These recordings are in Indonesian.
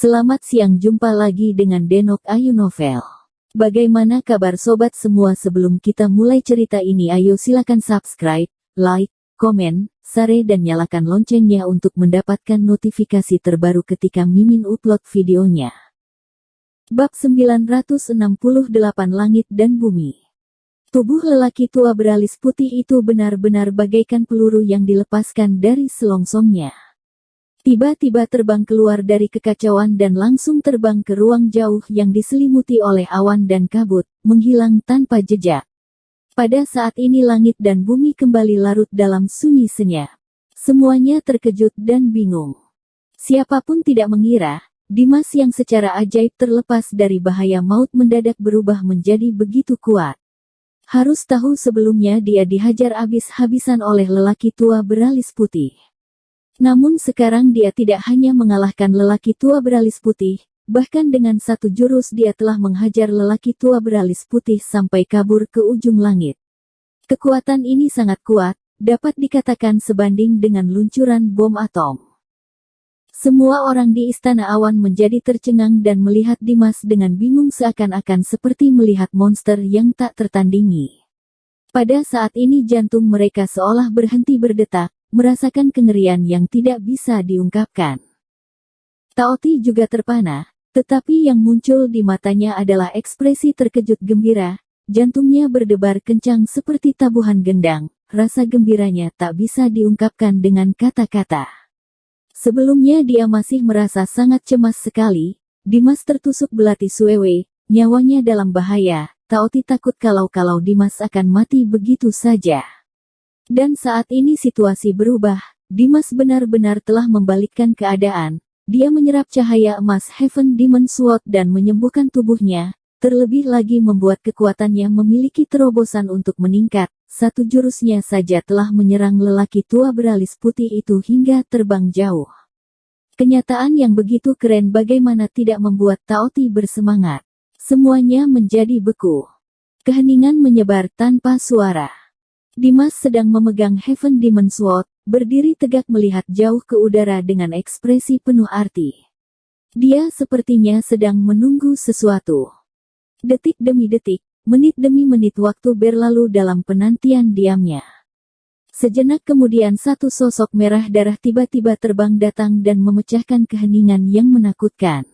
Selamat siang, jumpa lagi dengan Denok Ayu Novel. Bagaimana kabar sobat semua? Sebelum kita mulai cerita ini, ayo silakan subscribe, like, komen, share dan nyalakan loncengnya untuk mendapatkan notifikasi terbaru ketika Mimin upload videonya. Bab 968 Langit dan Bumi. Tubuh lelaki tua beralis putih itu benar-benar bagaikan peluru yang dilepaskan dari selongsongnya. Tiba-tiba terbang keluar dari kekacauan dan langsung terbang ke ruang jauh yang diselimuti oleh awan dan kabut, menghilang tanpa jejak. Pada saat ini langit dan bumi kembali larut dalam sunyi senyap. Semuanya terkejut dan bingung. Siapapun tidak mengira, Dimas yang secara ajaib terlepas dari bahaya maut mendadak berubah menjadi begitu kuat. Harus tahu sebelumnya dia dihajar habis-habisan oleh lelaki tua beralis putih. Namun sekarang dia tidak hanya mengalahkan lelaki tua beralis putih, bahkan dengan satu jurus dia telah menghajar lelaki tua beralis putih sampai kabur ke ujung langit. Kekuatan ini sangat kuat, dapat dikatakan sebanding dengan luncuran bom atom. Semua orang di Istana Awan menjadi tercengang dan melihat Dimas dengan bingung seakan-akan seperti melihat monster yang tak tertandingi. Pada saat ini jantung mereka seolah berhenti berdetak, merasakan kengerian yang tidak bisa diungkapkan. Taoti juga terpana, tetapi yang muncul di matanya adalah ekspresi terkejut gembira, jantungnya berdebar kencang seperti tabuhan gendang, rasa gembiranya tak bisa diungkapkan dengan kata-kata. Sebelumnya dia masih merasa sangat cemas sekali, Dimas tertusuk belati suwewe, nyawanya dalam bahaya, Taoti takut kalau Dimas akan mati begitu saja. Dan saat ini situasi berubah, Dimas benar-benar telah membalikkan keadaan. Dia menyerap cahaya emas Heaven Demon Sword dan menyembuhkan tubuhnya, terlebih lagi membuat kekuatannya memiliki terobosan untuk meningkat. Satu jurusnya saja telah menyerang lelaki tua beralis putih itu hingga terbang jauh. Kenyataan yang begitu keren bagaimana tidak membuat Taoti bersemangat. Semuanya menjadi beku. Keheningan menyebar tanpa suara. Dimas sedang memegang Heaven Demon Sword, berdiri tegak melihat jauh ke udara dengan ekspresi penuh arti. Dia sepertinya sedang menunggu sesuatu. Detik demi detik, menit demi menit waktu berlalu dalam penantian diamnya. Sejenak kemudian satu sosok merah darah tiba-tiba terbang datang dan memecahkan keheningan yang menakutkan.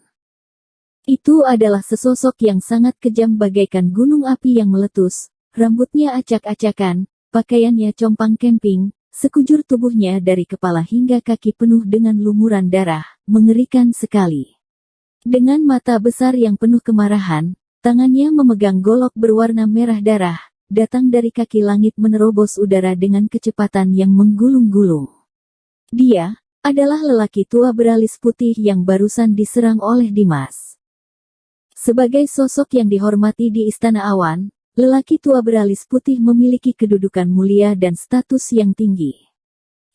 Itu adalah sesosok yang sangat kejam bagaikan gunung api yang meletus, rambutnya acak-acakan, pakaiannya compang camping, sekujur tubuhnya dari kepala hingga kaki penuh dengan lumuran darah, mengerikan sekali. Dengan mata besar yang penuh kemarahan, tangannya memegang golok berwarna merah darah, datang dari kaki langit menerobos udara dengan kecepatan yang menggulung-gulung. Dia adalah lelaki tua beralis putih yang barusan diserang oleh Dimas. Sebagai sosok yang dihormati di Istana Awan, lelaki tua beralis putih memiliki kedudukan mulia dan status yang tinggi.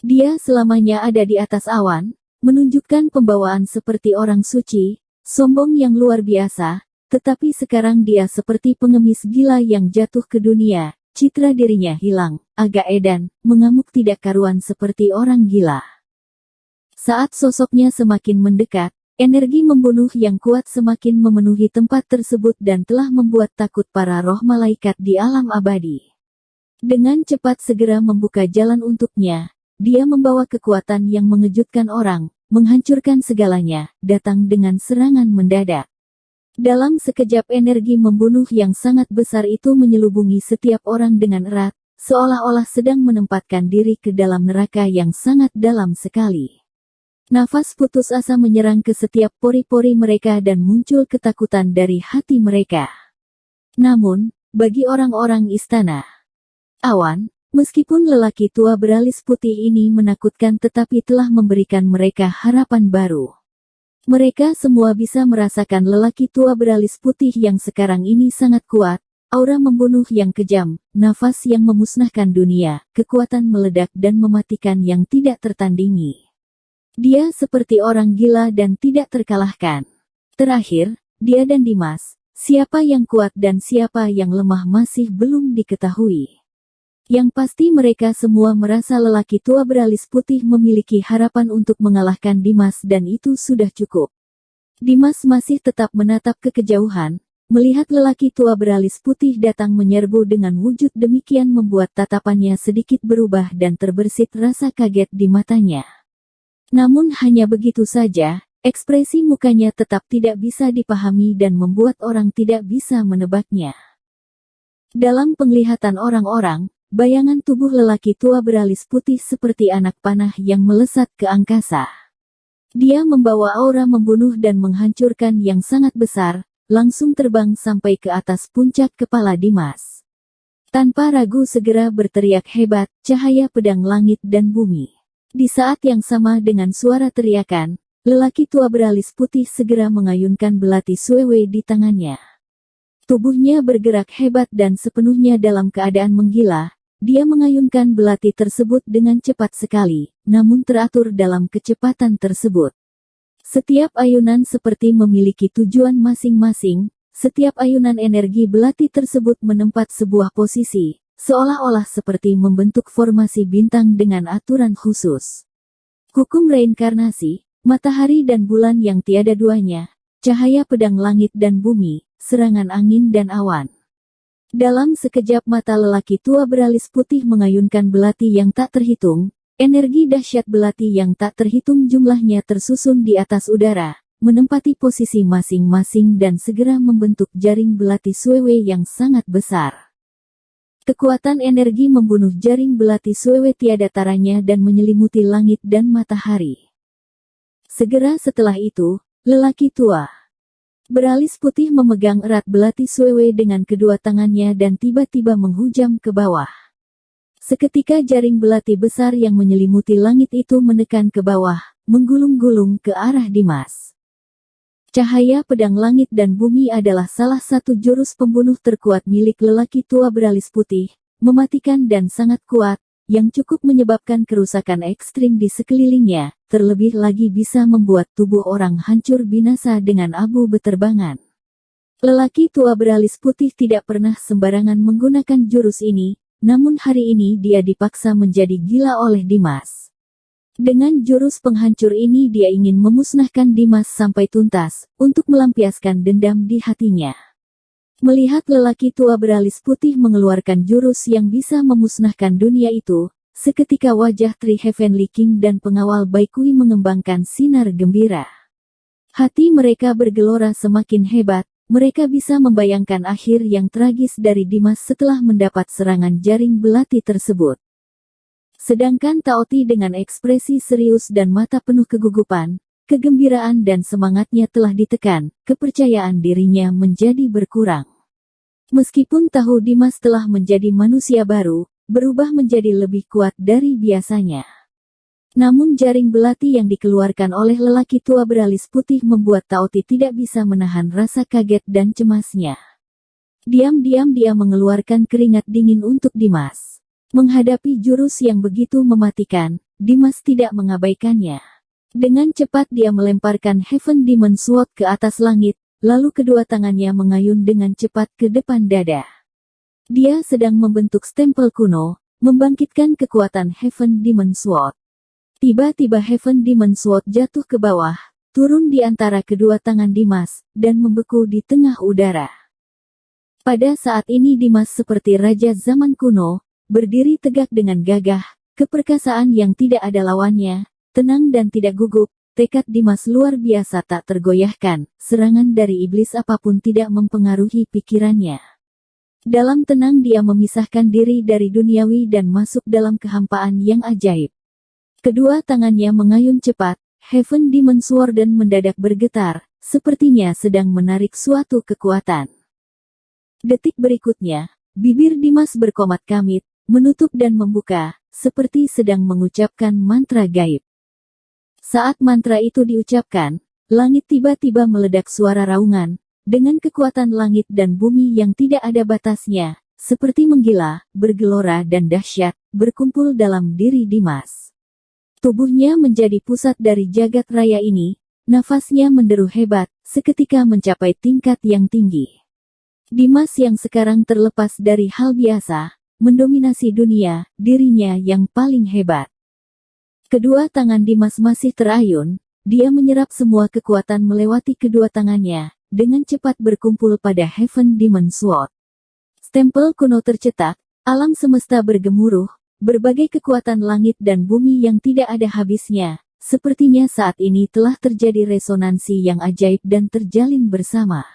Dia selamanya ada di atas awan, menunjukkan pembawaan seperti orang suci, sombong yang luar biasa, tetapi sekarang dia seperti pengemis gila yang jatuh ke dunia, citra dirinya hilang, agak edan, mengamuk tidak karuan seperti orang gila. Saat sosoknya semakin mendekat, energi membunuh yang kuat semakin memenuhi tempat tersebut dan telah membuat takut para roh malaikat di alam abadi. Dengan cepat segera membuka jalan untuknya, dia membawa kekuatan yang mengejutkan orang, menghancurkan segalanya, datang dengan serangan mendadak. Dalam sekejap energi membunuh yang sangat besar itu menyelubungi setiap orang dengan erat, seolah-olah sedang menempatkan diri ke dalam neraka yang sangat dalam sekali. Nafas putus asa menyerang ke setiap pori-pori mereka dan muncul ketakutan dari hati mereka. Namun, bagi orang-orang Istana Awan, meskipun lelaki tua beralis putih ini menakutkan tetapi telah memberikan mereka harapan baru. Mereka semua bisa merasakan lelaki tua beralis putih yang sekarang ini sangat kuat, aura membunuh yang kejam, nafas yang memusnahkan dunia, kekuatan meledak dan mematikan yang tidak tertandingi. Dia seperti orang gila dan tidak terkalahkan. Terakhir, dia dan Dimas, siapa yang kuat dan siapa yang lemah masih belum diketahui. Yang pasti mereka semua merasa lelaki tua beralis putih memiliki harapan untuk mengalahkan Dimas dan itu sudah cukup. Dimas masih tetap menatap ke kejauhan, melihat lelaki tua beralis putih datang menyerbu dengan wujud demikian membuat tatapannya sedikit berubah dan terbersit rasa kaget di matanya. Namun hanya begitu saja, ekspresi mukanya tetap tidak bisa dipahami dan membuat orang tidak bisa menebaknya. Dalam penglihatan orang-orang, bayangan tubuh lelaki tua beralis putih seperti anak panah yang melesat ke angkasa. Dia membawa aura membunuh dan menghancurkan yang sangat besar, langsung terbang sampai ke atas puncak kepala Dimas. Tanpa ragu segera berteriak hebat, cahaya pedang langit dan bumi. Di saat yang sama dengan suara teriakan, lelaki tua beralis putih segera mengayunkan belati suewe di tangannya. Tubuhnya bergerak hebat dan sepenuhnya dalam keadaan menggila, dia mengayunkan belati tersebut dengan cepat sekali, namun teratur dalam kecepatan tersebut. Setiap ayunan seperti memiliki tujuan masing-masing, setiap ayunan energi belati tersebut menempat sebuah posisi, seolah-olah seperti membentuk formasi bintang dengan aturan khusus. Hukum reinkarnasi, matahari dan bulan yang tiada duanya, cahaya pedang langit dan bumi, serangan angin dan awan. Dalam sekejap mata lelaki tua beralis putih mengayunkan belati yang tak terhitung, energi dahsyat belati yang tak terhitung jumlahnya tersusun di atas udara, menempati posisi masing-masing dan segera membentuk jaring belati suewe yang sangat besar. Kekuatan energi membunuh jaring belati suewe tiada taranya dan menyelimuti langit dan matahari. Segera setelah itu, lelaki tua beralis putih memegang erat belati suewe dengan kedua tangannya dan tiba-tiba menghujam ke bawah. Seketika jaring belati besar yang menyelimuti langit itu menekan ke bawah, menggulung-gulung ke arah Dimas. Cahaya pedang langit dan bumi adalah salah satu jurus pembunuh terkuat milik lelaki tua beralis putih, mematikan dan sangat kuat, yang cukup menyebabkan kerusakan ekstrim di sekelilingnya, terlebih lagi bisa membuat tubuh orang hancur binasa dengan abu beterbangan. Lelaki tua beralis putih tidak pernah sembarangan menggunakan jurus ini, namun hari ini dia dipaksa menjadi gila oleh Dimas. Dengan jurus penghancur ini dia ingin memusnahkan Dimas sampai tuntas, untuk melampiaskan dendam di hatinya. Melihat lelaki tua beralis putih mengeluarkan jurus yang bisa memusnahkan dunia itu, seketika wajah Three Heavenly King dan pengawal Baikui mengembangkan sinar gembira. Hati mereka bergelora semakin hebat, mereka bisa membayangkan akhir yang tragis dari Dimas setelah mendapat serangan jaring belati tersebut. Sedangkan Taoti dengan ekspresi serius dan mata penuh kegugupan, kegembiraan dan semangatnya telah ditekan, kepercayaan dirinya menjadi berkurang. Meskipun tahu Dimas telah menjadi manusia baru, berubah menjadi lebih kuat dari biasanya. Namun jaring belati yang dikeluarkan oleh lelaki tua beralis putih membuat Taoti tidak bisa menahan rasa kaget dan cemasnya. Diam-diam dia mengeluarkan keringat dingin untuk Dimas. Menghadapi jurus yang begitu mematikan, Dimas tidak mengabaikannya. Dengan cepat dia melemparkan Heaven Demon Sword ke atas langit, lalu kedua tangannya mengayun dengan cepat ke depan dada. Dia sedang membentuk stempel kuno, membangkitkan kekuatan Heaven Demon Sword. Tiba-tiba Heaven Demon Sword jatuh ke bawah, turun di antara kedua tangan Dimas, dan membeku di tengah udara. Pada saat ini Dimas seperti raja zaman kuno, berdiri tegak dengan gagah, keperkasaan yang tidak ada lawannya, tenang dan tidak gugup. Tekad Dimas luar biasa tak tergoyahkan, serangan dari iblis apapun tidak mempengaruhi pikirannya. Dalam tenang dia memisahkan diri dari duniawi dan masuk dalam kehampaan yang ajaib. Kedua tangannya mengayun cepat, Heaven Demon Sword dan mendadak bergetar, sepertinya sedang menarik suatu kekuatan. Detik berikutnya, bibir Dimas berkomat kamit, menutup dan membuka, seperti sedang mengucapkan mantra gaib. Saat mantra itu diucapkan, langit tiba-tiba meledak suara raungan, dengan kekuatan langit dan bumi yang tidak ada batasnya, seperti menggila, bergelora dan dahsyat, berkumpul dalam diri Dimas. Tubuhnya menjadi pusat dari jagat raya ini, nafasnya menderu hebat, seketika mencapai tingkat yang tinggi. Dimas yang sekarang terlepas dari hal biasa, mendominasi dunia, dirinya yang paling hebat. Kedua tangan Dimas masih terayun, dia menyerap semua kekuatan melewati kedua tangannya, dengan cepat berkumpul pada Heaven Demon Sword. Stempel kuno tercetak, alam semesta bergemuruh, berbagai kekuatan langit dan bumi yang tidak ada habisnya. Sepertinya saat ini telah terjadi resonansi yang ajaib dan terjalin bersama.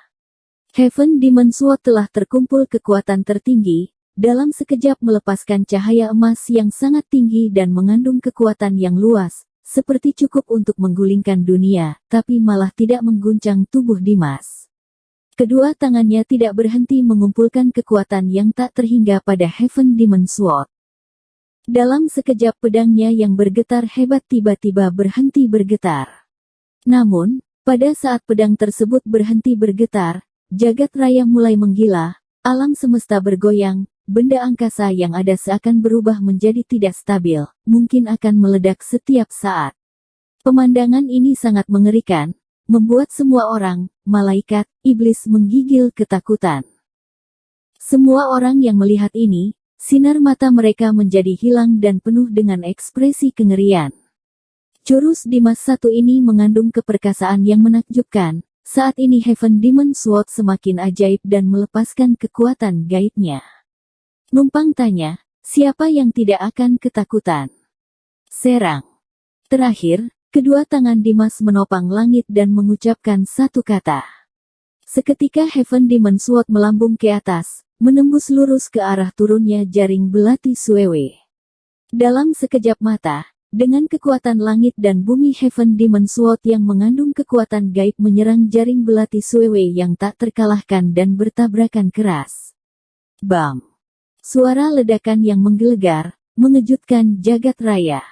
Heaven Demon Sword telah terkumpul kekuatan tertinggi, dalam sekejap melepaskan cahaya emas yang sangat tinggi dan mengandung kekuatan yang luas, seperti cukup untuk menggulingkan dunia, tapi malah tidak mengguncang tubuh Dimas. Kedua tangannya tidak berhenti mengumpulkan kekuatan yang tak terhingga pada Heaven Demon Sword. Dalam sekejap pedangnya yang bergetar hebat tiba-tiba berhenti bergetar. Namun, pada saat pedang tersebut berhenti bergetar, jagat raya mulai menggila, alam semesta bergoyang, benda angkasa yang ada seakan berubah menjadi tidak stabil, mungkin akan meledak setiap saat. Pemandangan ini sangat mengerikan, membuat semua orang, malaikat, iblis menggigil ketakutan. Semua orang yang melihat ini, sinar mata mereka menjadi hilang dan penuh dengan ekspresi kengerian. Jurus Dimas satu ini mengandung keperkasaan yang menakjubkan. Saat ini Heaven Demon Sword semakin ajaib dan melepaskan kekuatan gaibnya. Numpang tanya, siapa yang tidak akan ketakutan? Serang. Terakhir, kedua tangan Dimas menopang langit dan mengucapkan satu kata. Seketika Heaven Demon Sword melambung ke atas, menembus lurus ke arah turunnya jaring belati Suewe. Dalam sekejap mata, dengan kekuatan langit dan bumi Heaven Demon Sword yang mengandung kekuatan gaib menyerang jaring belati Suewe yang tak terkalahkan dan bertabrakan keras. Bam! Suara ledakan yang menggelegar, mengejutkan jagat raya.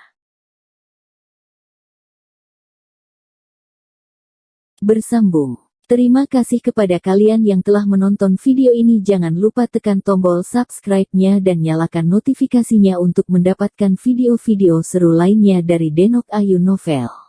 Bersambung. Terima kasih kepada kalian yang telah menonton video ini. Jangan lupa tekan tombol subscribe-nya dan nyalakan notifikasinya untuk mendapatkan video-video seru lainnya dari Denok Ayu Novel.